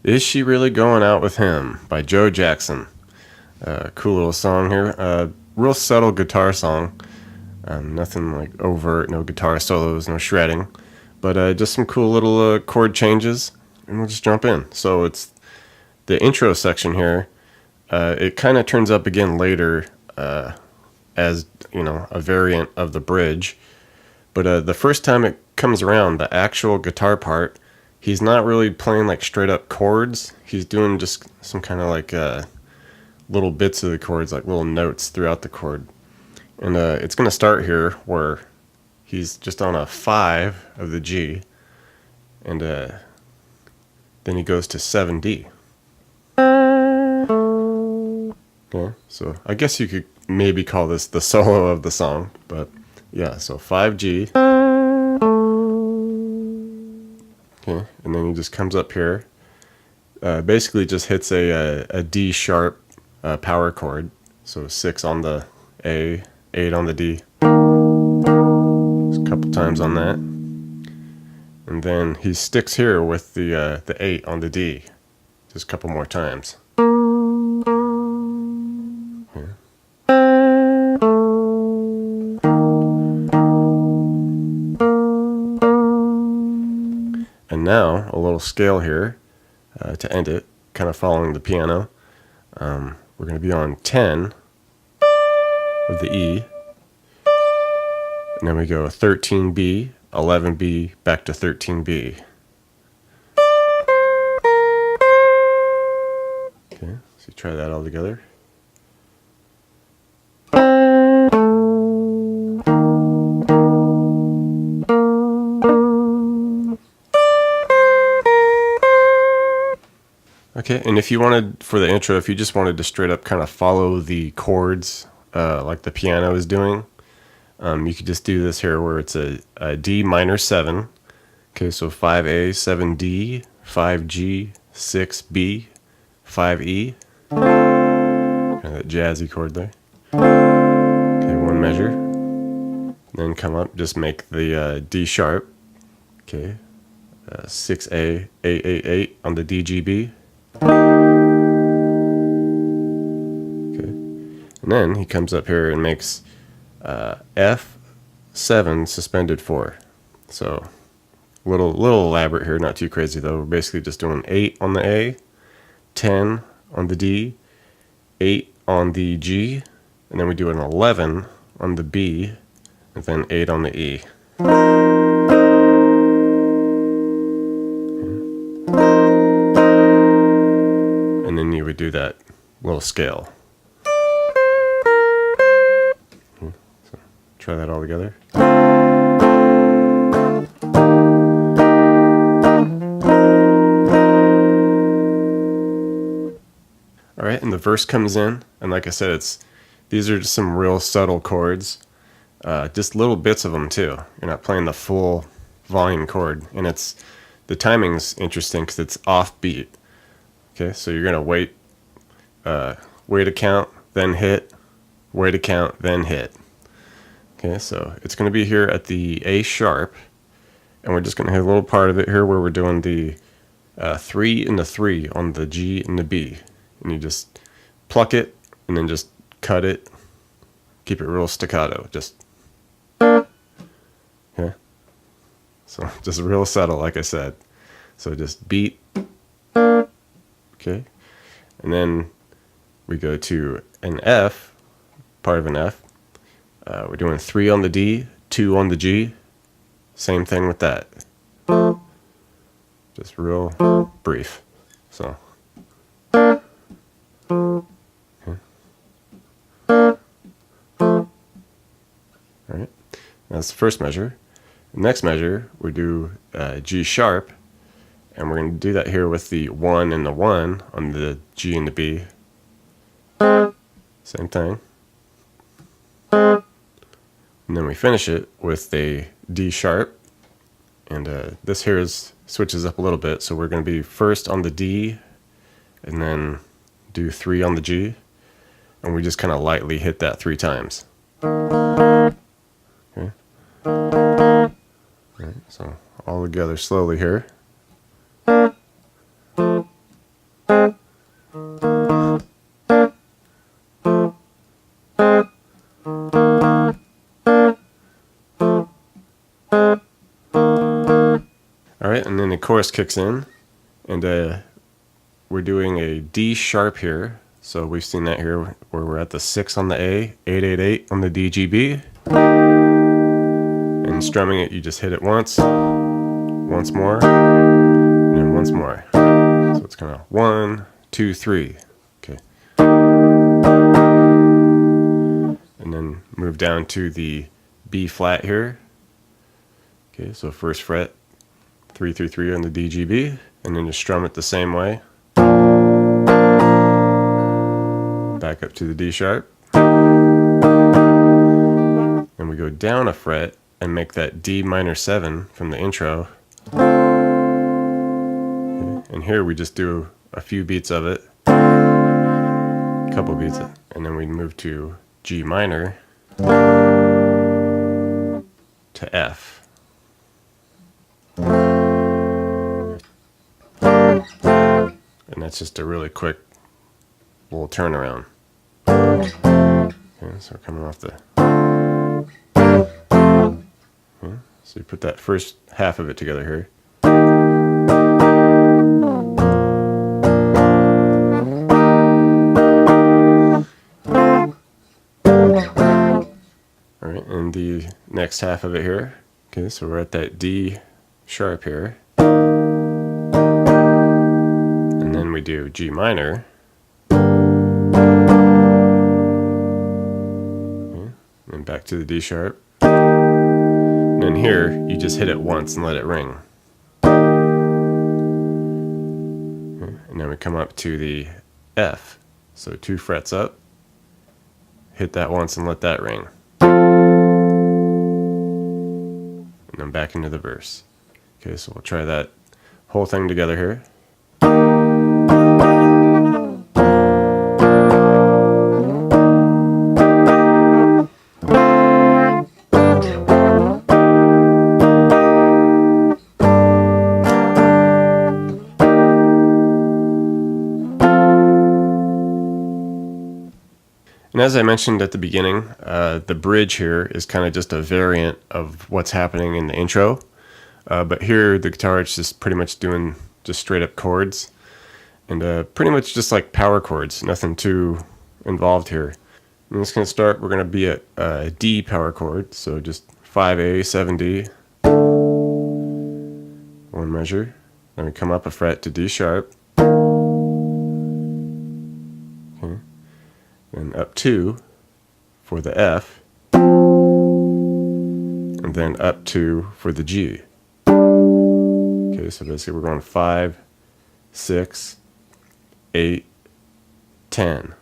Is She Really Going Out With Him by Joe Jackson. Cool little song here. Real subtle guitar song. Nothing like overt, no guitar solos, no shredding. But just some cool little chord changes, and we'll just jump in. So it's the intro section here. It kind of turns up again later as, you know, a variant of the bridge. But the first time it comes around, the actual guitar part, he's not really playing like straight up chords. He's doing just some kind of like little bits of the chords, like little notes throughout the chord. And it's going to start here where he's just on a 5 of the G. And then he goes to 7D. Okay, so I guess you could maybe call this the solo of the song. But yeah, so 5G. Okay, and then he just comes up here. Basically just hits a D sharp power chord. So 6 on the A, 8 on the D. Just a couple times on that. And then he sticks here with the 8 on the D. Just a couple more times. Okay. And now a little scale here to end it, kind of following the piano. We're going to be on 10 of the E, and then we go 13B, 11B, back to 13B. Okay, so try that all together. Okay, and if you wanted, for the intro, if you just wanted to straight up kind of follow the chords like the piano is doing, you could just do this here where it's a D minor 7. Okay, so 5A, 7D, 5G, 6B, 5E. Kind of that jazzy chord there. Okay, one measure. Then come up, just make the D sharp. Okay, 6A, 888 on the DGB. Okay, and then he comes up here and makes F7 suspended 4. So little elaborate here, not too crazy though. We're basically just doing 8 on the A, 10 on the D, 8 on the G, and then we do an 11 on the B, and then 8 on the E. And then you would do that little scale. So try that all together. All right, and the verse comes in, and like I said, these are just some real subtle chords, just little bits of them too. You're not playing the full volume chord, and the timing's interesting because it's offbeat. Okay, so you're gonna wait to count, then hit, wait to count, then hit. Okay, so it's gonna be here at the A sharp, and we're just gonna have a little part of it here where we're doing the 3 and the 3 on the G and the B, and you just pluck it and then just cut it, keep it real staccato, just okay. So just real subtle, like I said. So just beat. Okay, and then we go to an F, part of an F. We're doing 3 on the D, 2 on the G. Same thing with that. Just real brief. So. Okay. All right, that's the first measure. The next measure, we do G sharp. And we're going to do that here with the 1 and the 1 on the G and the B. Same thing. And then we finish it with a D sharp. And this here switches up a little bit. So we're going to be first on the D and then do 3 on the G. And we just kind of lightly hit that 3 times. Okay. Right, so all together slowly here. Alright, and then the chorus kicks in, and we're doing a D sharp here. So we've seen that here where we're at the 6 on the A, 888 on the D, G, B. And strumming it, you just hit it once more, and then once more. So it's kind of 1, 2, 3. Okay. And then move down to the B flat here. Okay, so first fret, 3 through 3 on the D, G, B, and then just strum it the same way. Back up to the D sharp. And we go down a fret and make that D minor 7 from the intro. Okay. And here we just do a few beats of it, a couple beats, and then we move to G minor to F. And that's just a really quick little turnaround. Okay, so coming off the... Okay, so you put that first half of it together here. Alright, and the next half of it here. Okay, so we're at that D sharp here. And then we do G minor. And back to the D sharp. And then here, you just hit it once and let it ring. And then we come up to the F. So 2 frets up. Hit that once and let that ring. And then back into the verse. Okay, so we'll try that whole thing together here. And as I mentioned at the beginning, the bridge here is kind of just a variant of what's happening in the intro. But here the guitar is just pretty much doing just straight up chords. And pretty much just like power chords, nothing too involved here. I'm just going to start, we're going to be at a D power chord. So just 5A, 7D, 1 measure. Then we come up a fret to D sharp. And up 2 for the F, and then up 2 for the G. Okay, so basically we're going 5, 6, 8, 10.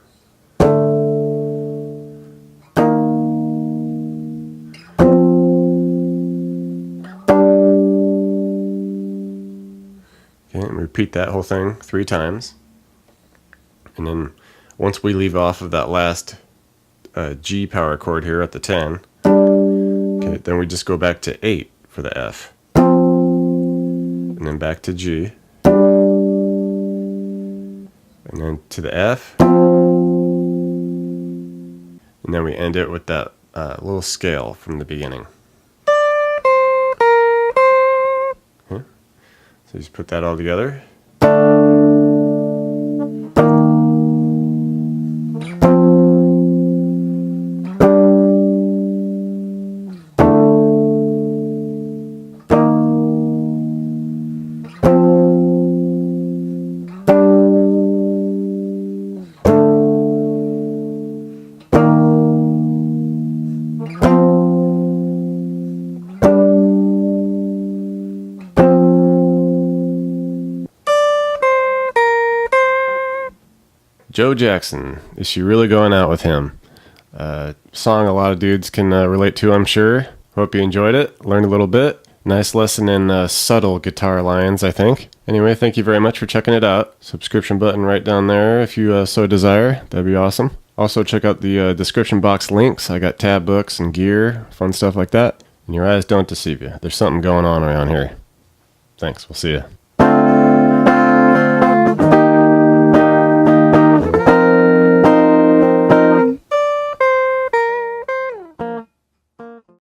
Okay, and repeat that whole thing 3 times. And then once we leave off of that last G power chord here at the 10, okay, then we just go back to 8 for the F. And then back to G. And then to the F. And then we end it with that little scale from the beginning. Okay. So just put that all together. Joe Jackson, is she really going out with him? Song a lot of dudes can relate to, I'm sure. Hope you enjoyed it, learned a little bit. Nice lesson in subtle guitar lines, I think. Anyway, thank you very much for checking it out. Subscription button right down there if you so desire. That'd be awesome. Also check out the description box links. I got tab books and gear, fun stuff like that. And your eyes don't deceive you. There's something going on around here. Thanks. We'll see you.